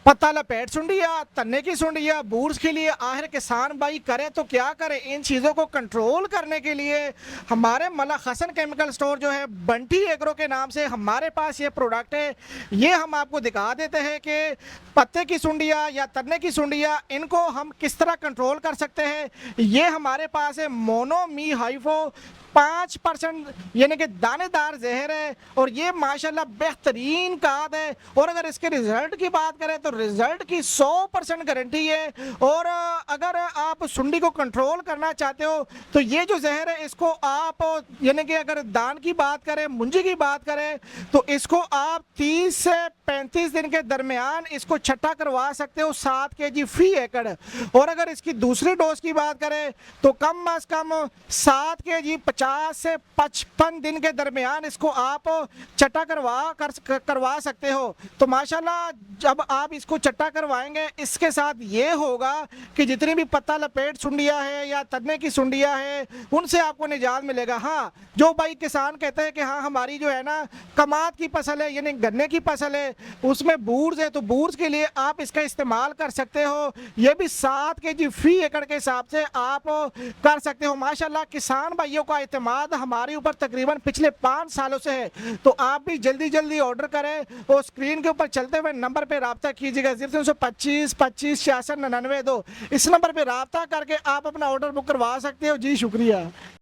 पत्ता लपेट सुंडिया, तन्ने की सुंडिया, बूर्स के लिए आखिर किसान भाई करे तो क्या करे। इन चीज़ों को कंट्रोल करने के लिए हमारे मलक हसन केमिकल स्टोर जो है बंटी एग्रो के नाम से हमारे पास ये प्रोडक्ट है। ये हम आपको दिखा देते हैं कि पत्ते की सुंडिया या तन्ने की सुंडिया इनको हम किस तरह कंट्रोल कर सकते हैं। ये हमारे पास है मोनोमी हाइफो 5% यानी कि दानेदार जहर है और ये माशाल्लाह बेहतरीन खाद है। और अगर इसके रिजल्ट की बात करें तो रिजल्ट की 100% गारंटी है। और अगर आप सुंडी को कंट्रोल करना चाहते हो तो ये जो जहर है इसको आप यानी कि अगर दान की बात करें, मुंजी की बात करें तो इसको आप 30 से 35 दिन के दरमियान इसको छट्टा करवा सकते हो 7 kg फी एकड़। और अगर इसकी दूसरी डोज की बात करें तो कम अज कम 7 kg 50 से 55 दिन के दरमियान इसको आप चट्टा करवा सकते हो। तो माशाल्लाह जब आप इसको चट्टा करवाएंगे इसके साथ ये होगा कि जितनी भी पत्ता लपेट सुंडिया है या तन्ने की सुंडिया है उनसे आपको निजात मिलेगा। हाँ, जो भाई किसान कहते हैं कि हाँ हमारी जो है ना कमाद की फसल है यानी गन्ने की फसल है उसमें बूर्स है, तो बूर्स के लिए आप इसका इस्तेमाल कर सकते हो। ये भी 7 kg फी एकड़ के हिसाब से आप कर सकते हो। माशाल्लाह किसान भाइयों का इत्मीनान हमारे ऊपर तकरीबन पिछले 5 सालों से है। तो आप भी जल्दी जल्दी ऑर्डर करें और स्क्रीन के ऊपर चलते हुए नंबर पे रब्ता कीजिएगा 0325 25 66 99 2। इस नंबर पे रब्ता करके आप अपना ऑर्डर बुक करवा सकते हो। जी शुक्रिया।